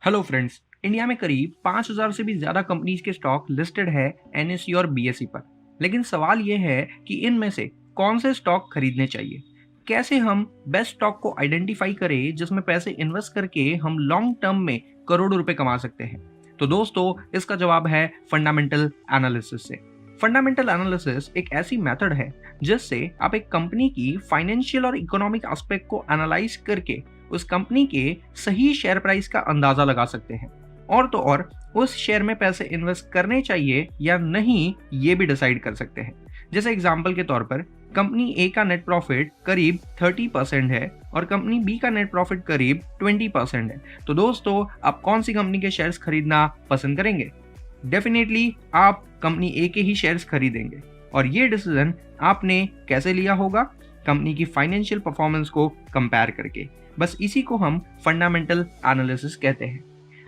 Hello friends, India में करीब 5000 से भी ज्यादा कंपनीज के स्टॉक लिस्टेड है एनएसई और बीएसई पर। लेकिन सवाल यह है कि इनमें से कौन से स्टॉक खरीदने चाहिए। कैसे हम बेस्ट स्टॉक को आइडेंटिफाई करें जिसमें पैसे इन्वेस्ट करके हम लॉन्ग टर्म में करोड़ों रुपए कमा सकते हैं। तो दोस्तों, इसका जवाब है फंडामेंटल एनालिसिस से। फंडामेंटल एनालिसिस एक ऐसी मेथड है जिससे आप एक कंपनी की फाइनेंशियल और इकोनॉमिक एस्पेक्ट को एनालाइज करके उस कंपनी के सही शेयर प्राइस का अंदाजा लगा सकते हैं, और तो और उस शेयर में पैसे इन्वेस्ट करने चाहिए या नहीं ये भी डिसाइड कर सकते हैं। जैसे एग्जांपल के तौर पर कंपनी ए का नेट प्रॉफिट करीब 30% है और कंपनी बी का नेट प्रॉफिट करीब 20% है। तो दोस्तों, आप कौन सी कंपनी के शेयर्स खरीदना पसंद करेंगे? डेफिनेटली आप कंपनी ए के ही शेयर्स खरीदेंगे। और ये डिसीजन आपने कैसे लिया होगा? कंपनी की फाइनेंशियल परफॉर्मेंस को कंपेयर करके। बस इसी को हम फंडामेंटल एनालिसिस कहते हैं।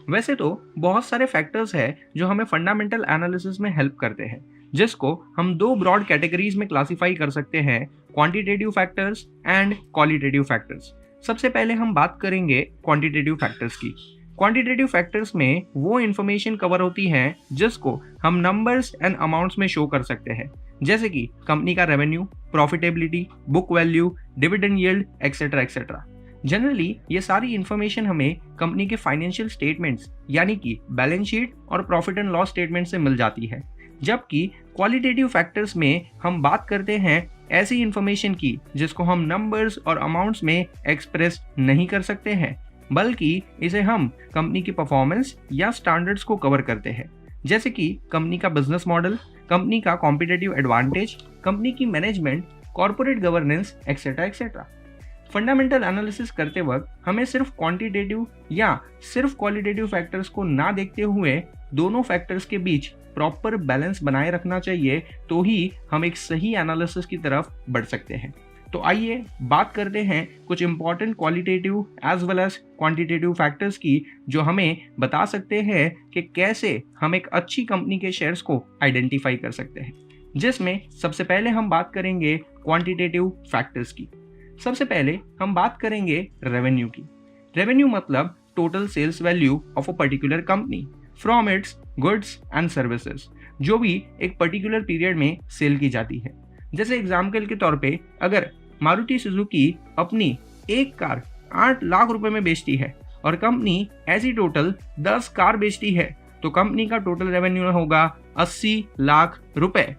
वैसे तो बहुत सारे फैक्टर्स हैं जो हमें फंडामेंटल एनालिसिस में हेल्प करते हैं, जिसको हम दो ब्रॉड कैटेगरीज में क्लासिफाई कर सकते हैं, quantitative factors and qualitative factors. सबसे पहले हम बात करेंगे क्वांटिटेटिव फैक्टर्स की। क्वांटिटेटिव फैक्टर्स में वो इन्फॉर्मेशन कवर होती है जिसको हम नंबर्स एंड अमाउंट्स में शो कर सकते हैं, जैसे कि कंपनी का revenue, profitability, book value, dividend yield, etcetera etcetera. Generally ये सारी इंफॉर्मेशन हमें कंपनी के फाइनेंशियल स्टेटमेंट्स यानी कि बैलेंस शीट और प्रॉफिट एंड लॉस स्टेटमेंट से मिल जाती है। जबकि क्वालिटेटिव फैक्टर्स में हम बात करते हैं ऐसी इंफॉर्मेशन की जिसको हम नंबर्स और अमाउंट्स में एक्सप्रेस नहीं कर सकते हैं, बल्कि इसे हम कंपनी की परफॉर्मेंस या स्टैंडर्ड्स को कवर करते हैं, जैसे कि कंपनी का बिजनेस मॉडल, कंपनी का कॉम्पिटिटिव एडवांटेज, कंपनी की management, corporate governance, etcetera etcetera. Fundamental analysis करते वक्त हमें सिर्फ क्वांटिटेटिव या सिर्फ क्वालिटेटिव फैक्टर्स को ना देखते हुए दोनों फैक्टर्स के बीच प्रॉपर बैलेंस बनाए रखना चाहिए, तो ही हम एक सही एनालिसिस की तरफ बढ़ सकते हैं। तो आइए बात करते हैं कुछ important qualitative as well as quantitative factors की, जो हमें बता सकते हैं कि कैसे हम एक अच्छी कंपनी के शेयर्स को आइडेंटिफाई कर सकते हैं। जिसमें सबसे पहले हम बात करेंगे क्वांटिटेटिव फैक्टर्स की। सबसे पहले हम बात करेंगे रेवेन्यू की। रेवेन्यू मतलब total sales value of a particular company from its goods and services, जो भी एक पर्टिकुलर पीरियड में सेल की जाती है। जैसे एग्जाम्पल के तौर पे अगर मारुति सुजुकी अपनी एक कार 8 लाख रुपए में बेचती है और कंपनी ऐसी टोटल 10 कार बेचती है, तो कंपनी का टोटल रेवेन्यू होगा 80 लाख रुपए।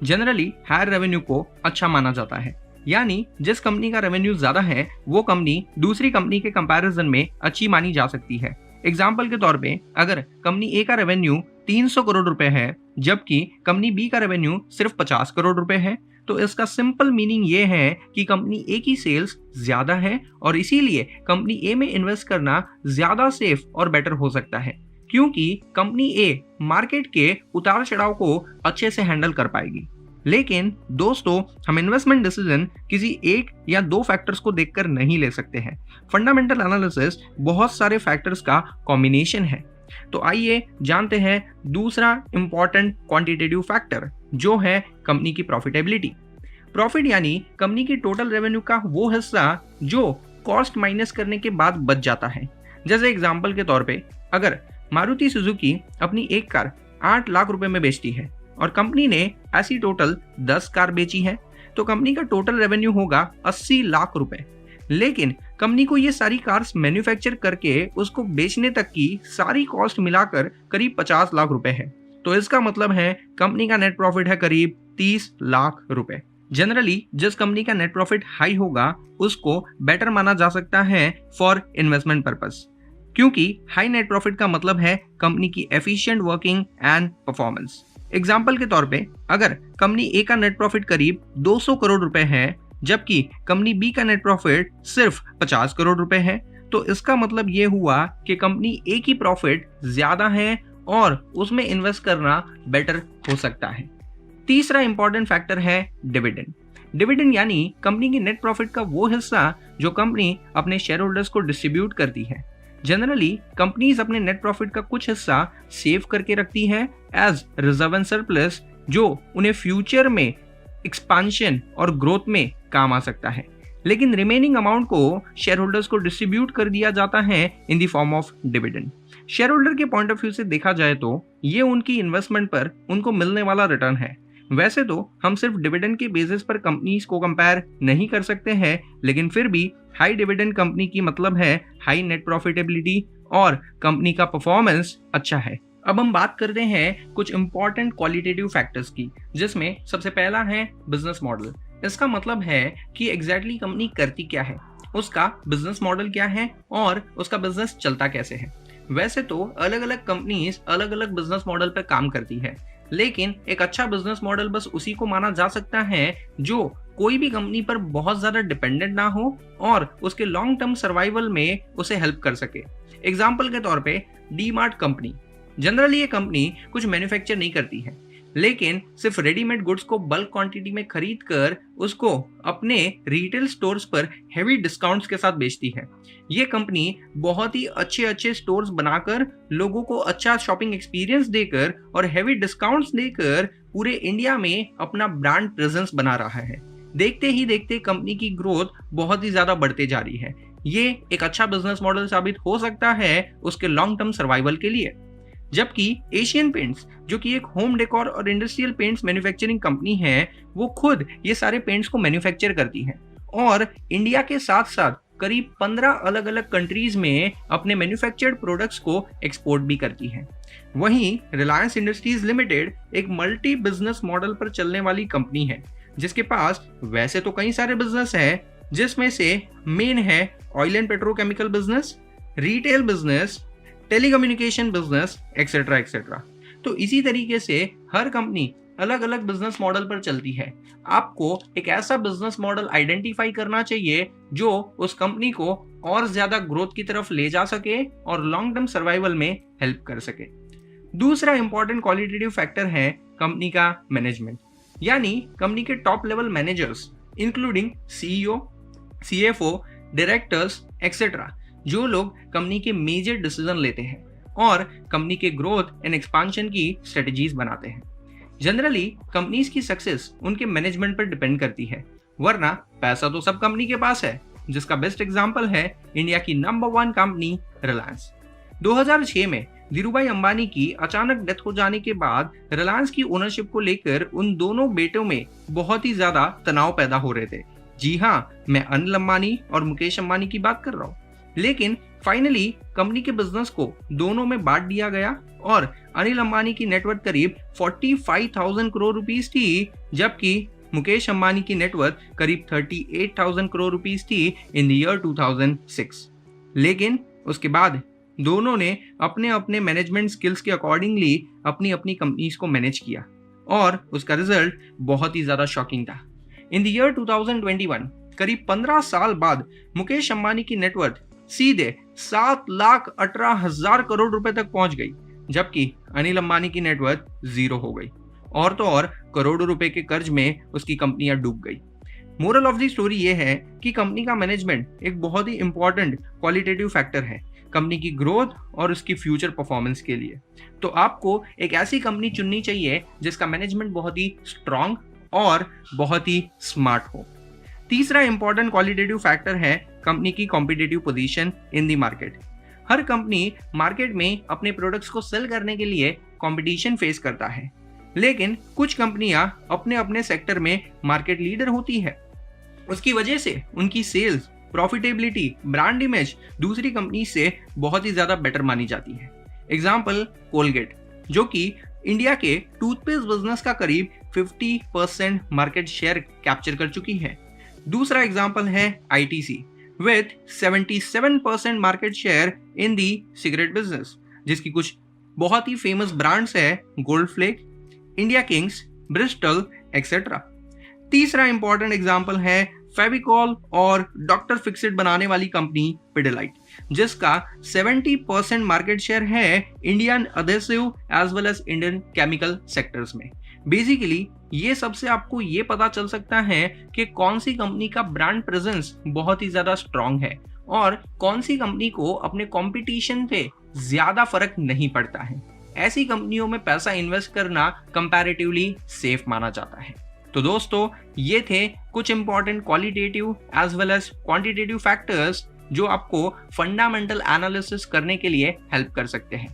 जनरली हायर रेवेन्यू को अच्छा माना जाता है, यानी जिस कंपनी का रेवेन्यू ज्यादा है वो कंपनी दूसरी कंपनी के कंपैरिजन में अच्छी मानी जा सकती है। एग्जाम्पल के तौर पे अगर कंपनी ए का रेवेन्यू 300 करोड़ रुपए है जबकि कंपनी बी का रेवेन्यू सिर्फ 50 करोड़ रुपए है, तो इसका सिंपल मीनिंग ये है कि कंपनी ए की सेल्स ज्यादा है और इसीलिए कंपनी ए में इन्वेस्ट करना ज्यादा सेफ और बेटर हो सकता है, क्योंकि कंपनी ए मार्केट के उतार चढ़ाव को अच्छे से हैंडल कर पाएगी। लेकिन दोस्तों, हम इन्वेस्टमेंट डिसीजन किसी एक या दो फैक्टर्स को देखकर नहीं ले सकते हैं। फंडामेंटल एनालिसिस बहुत सारे फैक्टर्स का कॉम्बिनेशन है। तो आइए जानते हैं दूसरा इंपॉर्टेंट क्वांटिटेटिव फैक्टर, जो है कंपनी की प्रॉफिटेबिलिटी। प्रॉफिट यानी कंपनी की टोटल रेवेन्यू का वो हिस्सा जो कॉस्ट माइनस करने के बाद बच जाता है। जैसे एग्जाम्पल के तौर पे अगर मारुति सुजुकी अपनी एक कार 8 लाख रुपए में बेचती है और कंपनी ने ऐसी टोटल 10 कार बेची है, तो कंपनी का टोटल रेवेन्यू होगा 80 लाख रुपए। लेकिन कंपनी को ये सारी कार्स मैन्युफैक्चर करके उसको बेचने तक की सारी कॉस्ट मिलाकर करीब 50 लाख रुपए है। तो इसका मतलब है कंपनी का नेट प्रॉफिट है करीब 30 लाख रुपए। जनरली जिस कंपनी का नेट प्रॉफिट हाई होगा उसको बेटर माना जा सकता है फॉर इन्वेस्टमेंट पर्पस, क्योंकि हाई नेट प्रॉफिट का मतलब है कंपनी की efficient working and performance. Example के तौर पे अगर कंपनी ए का नेट प्रॉफिट करीब 200 करोड़ रुपए है जबकि कंपनी बी का नेट प्रॉफिट सिर्फ 50 करोड़ रुपए है, तो इसका मतलब ये हुआ कि कंपनी ए की प्रॉफिट ज्यादा है और उसमें इन्वेस्ट करना बेटर हो सकता है। तीसरा इंपॉर्टेंट फैक्टर है डिविडेंड। डिविडेंड यानी कंपनी की नेट प्रॉफिट का वो हिस्सा जो कंपनी अपने शेयर होल्डर्स को डिस्ट्रीब्यूट करती है। जनरली कंपनीज अपने नेट प्रॉफिट का कुछ हिस्सा सेव करके रखती है एज रिजर्व एंड सरप्लस, जो उन्हें फ्यूचर में एक्सपांशन और ग्रोथ में काम आ सकता है। लेकिन रिमेनिंग अमाउंट को शेयर होल्डर्स को डिस्ट्रीब्यूट कर दिया जाता है in the form of dividend. Share holder के पॉइंट ऑफ व्यू से देखा जाए तो ये उनकी इन्वेस्टमेंट पर उनको मिलने वाला रिटर्न है। वैसे तो हम सिर्फ डिविडेंड के बेसिस पर कंपनीज को कंपेयर नहीं कर सकते हैं, लेकिन फिर भी हाई डिविडेंड कंपनी की मतलब है हाई नेट प्रॉफिटेबिलिटी और कंपनी का परफॉर्मेंस अच्छा है। अब हम बात करते हैं कुछ इंपॉर्टेंट क्वालिटेटिव फैक्टर्स की, जिसमें सबसे पहला है बिजनेस मॉडल। इसका मतलब है कि एग्जैक्टली कंपनी करती क्या है, उसका बिजनेस मॉडल क्या है और उसका बिजनेस चलता कैसे है। वैसे तो अलग अलग कंपनीज अलग अलग बिजनेस मॉडल पर काम करती है, लेकिन एक अच्छा बिजनेस मॉडल बस उसी को माना जा सकता है जो कोई भी कंपनी पर बहुत ज्यादा डिपेंडेंट ना हो और उसके लॉन्ग टर्म सर्वाइवल में उसे हेल्प कर सके। एग्जाम्पल के तौर पे डी-मार्ट कंपनी। जनरली ये कंपनी कुछ मैन्युफैक्चर नहीं करती है, लेकिन सिर्फ रेडीमेड गुड्स को बल्क क्वांटिटी में खरीद कर उसको अपने रिटेल स्टोर्स पर हेवी डिस्काउंट्स के साथ बेचती है। ये कंपनी बहुत ही अच्छे अच्छे स्टोर्स बनाकर लोगों को अच्छा शॉपिंग एक्सपीरियंस देकर और हेवी डिस्काउंट्स देकर पूरे इंडिया में अपना ब्रांड प्रेजेंस बना रहा है। देखते ही देखते कंपनी की ग्रोथ बहुत ही ज्यादा बढ़ते जा रही है। ये एक अच्छा बिजनेस मॉडल साबित हो सकता है उसके लॉन्ग टर्म सर्वाइवल के लिए। जबकि एशियन पेंट्स, जो कि एक होम डेकोर और इंडस्ट्रियल पेंट्स मैन्युफैक्चरिंग कंपनी है, वो खुद ये सारे पेंट्स को मैन्युफैक्चर करती है और इंडिया के साथ साथ करीब 15 अलग अलग कंट्रीज में अपने मैन्युफैक्चर्ड प्रोडक्ट्स को एक्सपोर्ट भी करती है। वहीं रिलायंस इंडस्ट्रीज लिमिटेड एक मल्टी बिजनेस मॉडल पर चलने वाली कंपनी है, जिसके पास वैसे तो कई सारे बिजनेस हैं, जिसमें से मेन है oil and petrochemical business, retail business, telecommunication business, etcetera etcetera. तो इसी तरीके से हर कंपनी अलग अलग बिजनेस मॉडल पर चलती है। आपको एक ऐसा बिजनेस मॉडल आइडेंटिफाई करना चाहिए जो उस कंपनी को और ज्यादा ग्रोथ की तरफ ले जा सके और लॉन्ग टर्म सर्वाइवल में हेल्प कर सके। दूसरा इंपॉर्टेंट क्वालिटेटिव फैक्टर है कंपनी का मैनेजमेंट, यानी कंपनी के top level managers including CEO, CFO, directors etcetera, जो लोग कंपनी के मेजर डिसीजन लेते हैं और कंपनी के ग्रोथ एंड एक्सपांशन की स्ट्रेटजीज बनाते हैं। जनरली कंपनीज की सक्सेस उनके मैनेजमेंट पर डिपेंड करती है, वरना पैसा तो सब कंपनी के पास है, जिसका बेस्ट एग्जांपल है इंडिया की नंबर 1 कंपनी रिलायंस। 2006 में धीरूभाई अंबानी की अचानक डेथ हो जाने के बाद रिलायंस की ओनरशिप को लेकर उन दोनों बेटों में बहुत ही ज्यादा तनाव पैदा हो रहे थे। जी हाँ, मैं अनिल अंबानी और मुकेश अंबानी की बात कर रहा हूँ। लेकिन फाइनली कंपनी के बिजनेस को दोनों में बांट दिया गया और अनिल अंबानी की नेटवर्थ करीब 45,000 करोड़ रुपीस थी, जबकि मुकेश अंबानी की नेटवर्थ करीब 38,000 करोड़ रुपीस थी इन द ईयर 2006। लेकिन उसके बाद दोनों ने अपने अपने मैनेजमेंट स्किल्स के अकॉर्डिंगली अपनी अपनी कंपनीज को मैनेज किया और उसका रिजल्ट बहुत ही ज्यादा शॉकिंग था। इन द ईयर 2021 करीब 15 साल बाद मुकेश अंबानी की नेटवर्थ सीधे 7,18,000 करोड़ रुपए तक पहुंच गई, जबकि अनिल अंबानी की नेटवर्थ 0 हो गई और तो और करोड़ों रुपए के कर्ज में उसकी कंपनियां डूब गई। मोरल ऑफ द स्टोरी ये है कि कंपनी का मैनेजमेंट एक बहुत ही इंपॉर्टेंट क्वालिटेटिव फैक्टर है कंपनी की ग्रोथ और उसकी फ्यूचर परफॉर्मेंस के लिए। तो आपको एक ऐसी कंपनी चुननी चाहिए जिसका मैनेजमेंट बहुत ही स्ट्रांग और बहुत ही स्मार्ट हो। तीसरा इंपॉर्टेंट क्वालिटेटिव फैक्टर है कंपनी की competitive position in the market. Her company market में अपने प्रोडक्ट्स को सेल करने के लिए कंपटीशन फेस करता है, लेकिन कुछ कंपनियां अपने अपने सेक्टर में मार्केट लीडर होती है। उसकी वजह से उनकी सेल्स, प्रॉफिटेबिलिटी, ब्रांड इमेज दूसरी कंपनी से बहुत ही ज्यादा बेटर मानी जाती है। एग्जाम्पल कोलगेट, जो कि इंडिया के टूथपेस्ट बिजनेस का करीब 50% मार्केट शेयर कैप्चर कर चुकी है। दूसरा एग्जाम्पल है ITC with 77% market share in the cigarette business, जिसकी कुछ बहुत ही फेमस ब्रांड्स है Gold Flake, India Kings, Bristol etcetera. तीसरा इंपॉर्टेंट एग्जाम्पल है फेविकॉल और डॉक्टर फिक्सिट बनाने वाली कंपनी पिडिलाइट, जिसका 70% मार्केट शेयर है Indian adhesive as well as Indian chemical sectors में। बेसिकली ये सबसे आपको ये पता चल सकता है कि कौन सी कंपनी का ब्रांड प्रेजेंस बहुत ही ज्यादा स्ट्रांग है और कौन सी कंपनी को अपने कंपटीशन पे ज्यादा फर्क नहीं पड़ता है। ऐसी कंपनियों में पैसा इन्वेस्ट करना कंपैरेटिवली सेफ माना जाता है। तो दोस्तों, ये थे कुछ important qualitative as well as quantitative factors जो आपको फंडामेंटल एनालिसिस करने के लिए हेल्प कर सकते हैं।